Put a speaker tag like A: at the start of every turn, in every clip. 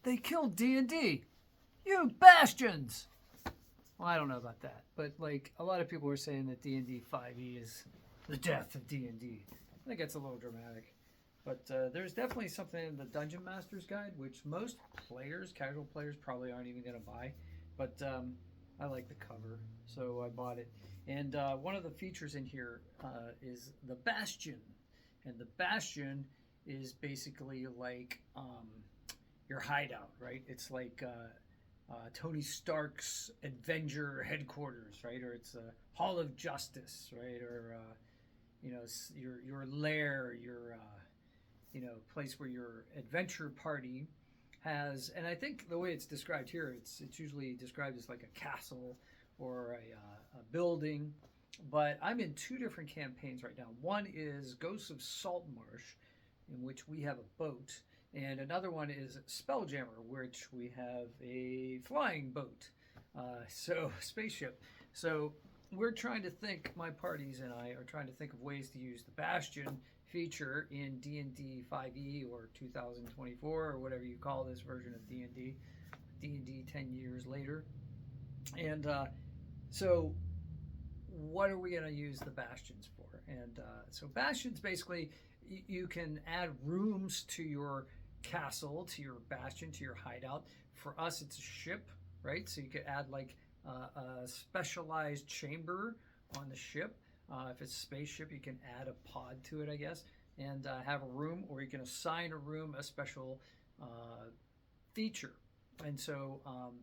A: They killed D&D. You bastions! Well, I don't know about that, but like a lot of people were saying that D&D 5e is the death of D&D. I think it's a little dramatic. But there's definitely something in the Dungeon Master's Guide, which most players, casual players, probably aren't even going to buy. But I like the cover, so I bought it. And one of the features in here is the Bastion. And the Bastion is basically like your hideout, right? It's like Tony Stark's Avenger headquarters, right? Or it's a Hall of Justice, right? Or your lair, your place where your adventure party has. And I think the way it's described here, it's usually described as like a castle or a building. But I'm in two different campaigns right now. One is Ghosts of Saltmarsh, in which we have a boat, and another one is Spelljammer, which we have a flying boat, spaceship. So we're trying to think, my parties and I are trying to think of ways to use the Bastion feature in D&D 5e or 2024 or whatever you call this version of D&D 10 years later. And so what are we going to use the Bastions for? And so Bastions, basically, you can add rooms to your castle, to your bastion, to your hideout. For us, it's a ship, right? So you could add like a specialized chamber on the ship. If it's a spaceship, you can add a pod to it, I guess, and have a room, or you can assign a room a special feature. And so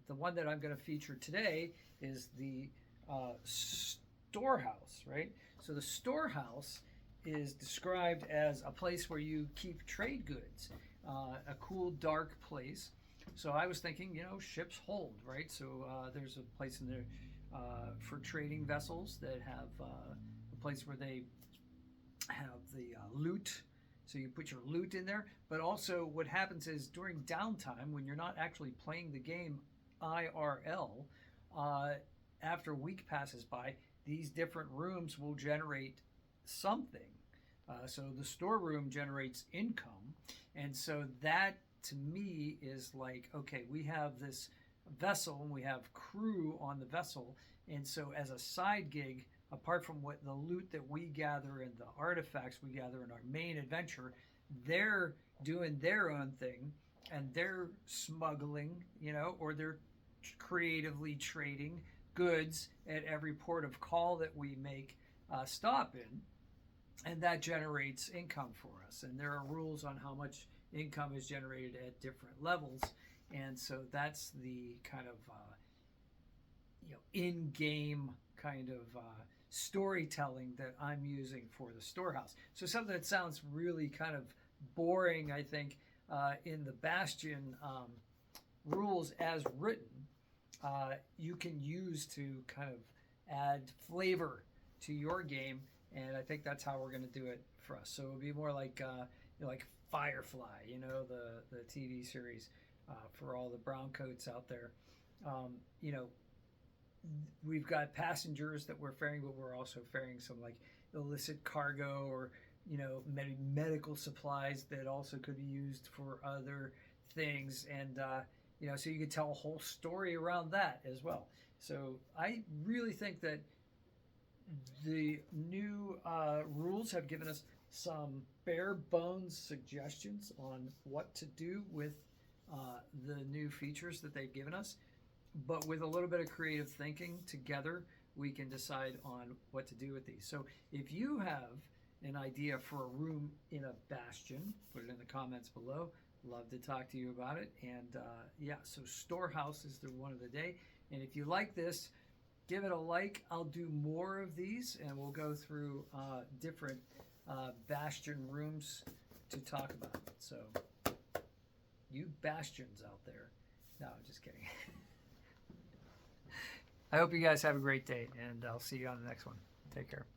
A: the one that I'm going to feature today is the storehouse, right? So the storehouse is described as a place where you keep trade goods, a cool, dark place. So I was thinking, ship's hold, right? So there's a place in there for trading vessels that have a place where they have the loot. So you put your loot in there. But also what happens is during downtime, when you're not actually playing the game IRL, after a week passes by, these different rooms will generate something. So the storeroom generates income. And so that, to me, is like, okay, we have this vessel and we have crew on the vessel. And so as a side gig, apart from what the loot that we gather and the artifacts we gather in our main adventure, they're doing their own thing and they're smuggling, or they're creatively trading goods at every port of call that we make stop in. And that generates income for us. And there are rules on how much income is generated at different levels. And so that's the kind of in-game kind of storytelling that I'm using for the storehouse. So something that sounds really kind of boring, I think, in the Bastion rules as written, you can use to kind of add flavor to your game. And I think that's how we're going to do it for us. So it'll be more like like Firefly, the TV series for all the brown coats out there. We've got passengers that we're ferrying, but we're also ferrying some like illicit cargo or medical supplies that also could be used for other things. And so you could tell a whole story around that as well. So I really think that the new rules have given us some bare bones suggestions on what to do with the new features that they've given us. But with a little bit of creative thinking together, we can decide on what to do with these. So if you have an idea for a room in a bastion, put it in the comments below. Love to talk to you about it. And so Storehouse is the one of the day. And if you like this, give it a like. I'll do more of these, and we'll go through different bastion rooms to talk about. So, you bastions out there. No, I'm just kidding. I hope you guys have a great day, and I'll see you on the next one. Take care.